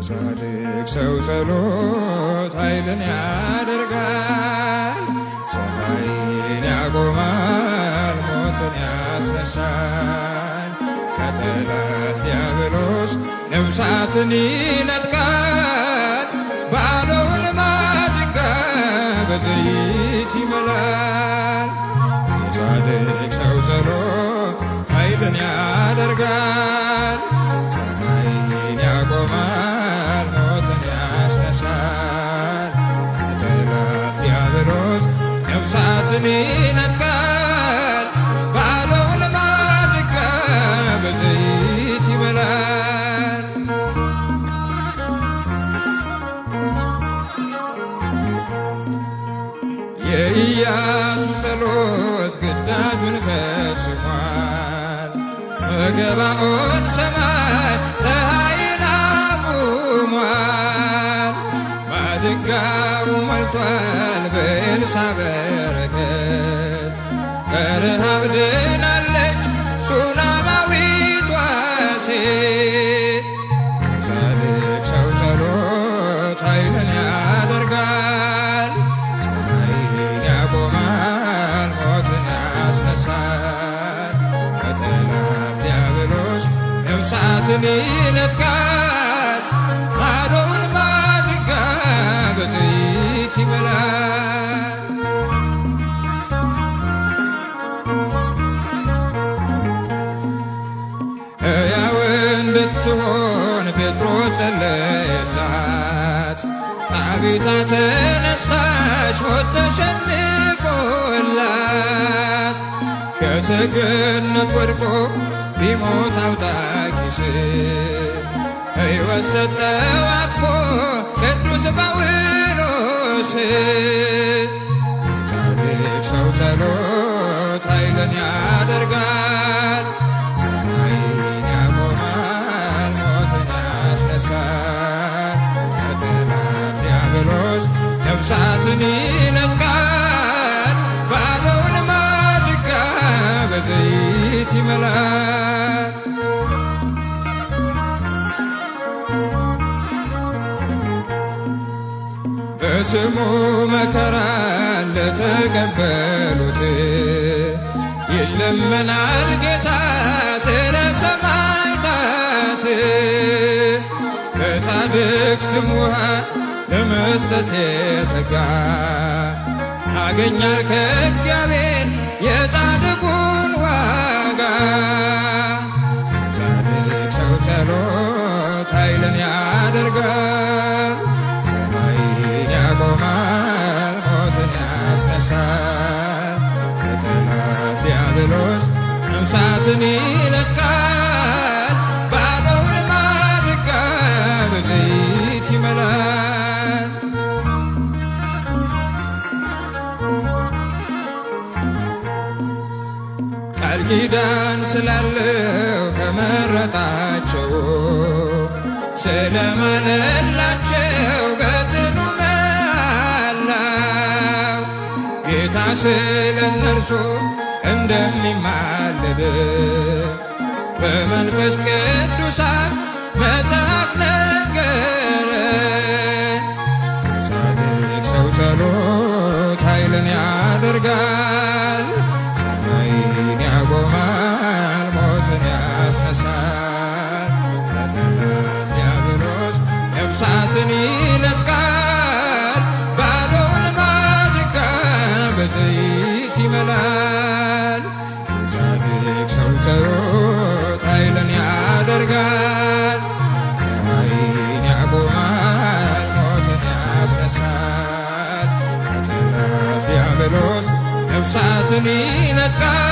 የጻድቅ ሰው ጸሎት ኃይልን ያደርጋል። ፀሐይን ያቆማል፣ ሞትን ያስነሳል። ከጠላት ዲያብሎስ ነፍሳትን ይነጥቃል። ባዶውን ማድጋ በዘይት ይሞላል። የጻድቅ ሰው ጸሎት ኃይልን ያደርጋል። ፀሐይን ያቆማል፣ ሞትን ያስነሳል። ከጠላት ዲያብሎስ ነፍሳትን ይነጥቃል። ባዶውን ማድጋ በዘይት ይሞላል። የኢያሱ ጸሎት ግዳጁን ፈጽሟል። በገባዖን ሰማይ ፀሐይን አቁሟል። ማድጋው ሞልቷል በኤልሳዕ በረከት። ከረሃብ ድናለች ሱነማዊቷ ሴት። የጻድቅ ሰው ጸሎት ኃይልን ያደርጋል። ፀሐይን ያቆማል፣ ሞትን ያስነሳል። ከጠላት ዲያብሎስ ነፍሳትን ይነጥቃል። ባዶውን ማድጋ በዘይት ይሞላል። ሕያው እንድትሆን ጴጥሮስ ጸለየላት። ጣቢታ ተነሳች፣ ሞት ተሸንፎላት። ከሰገነት ወድቆ ቢሞት አውጣቂስ ሕይወት ሰጠው አቅፎ ቅዱስ ጳውሎስ። የጻድቅ ሰው ጸሎት ኃይልን ያደርጋል። ፀሐይን ያቆማል፣ ሞትን ያስነሳል። ከጠላት ዲያብሎስ ነፍሳትን ይነጥቃል። ባዶውን ማድጋ በዘይት ይሞላል። በስሙ መከራ ለተቀበሉት ይለመናል ጌታ ስለ ሰማዕታት። በጻድቅ ስም ውሃ ለመስጠት የተጋ ያገኛል ከእግዚአብሔር የጻድቁን ዋጋ። የጻድቅ ሰው ጸሎት ኃይልን ያደርጋል። ፀሐይን ያቆማል፣ ሞትን ያስነሳል። ከጠላት ዲያብሎስ ነፍሳትን ይነጥቃል። ባዶውን ማድጋ በዘይት ይሞላል። ቃል ኪዳን ስላለው ከመረጣቸው ስለማለላቸው በጽኑ መሐላው ጌታ ስለ እነርሱ እንደሚማልድ በመንፈስ ቅዱስ መጽሐፍ ነገረን። የጻድቅ ሰው ጸሎት ኃይልን ያደርጋል። ፀሐይን ያቆማል፣ ሞትን ያስነሳል። ከጠላት ዲያብሎስ ነፍሳትን ይነጥቃል። ባዶውን ማድጋ በዘይት ይሞላል። የጻድቅ ሰው ጸሎት ኃይልን ያደርጋል። ፀሐይን ያቆማል፣ ሞትን ያስነሳል። ከጠላት ዲያብሎስ ነፍሳትን ይነጥቃል።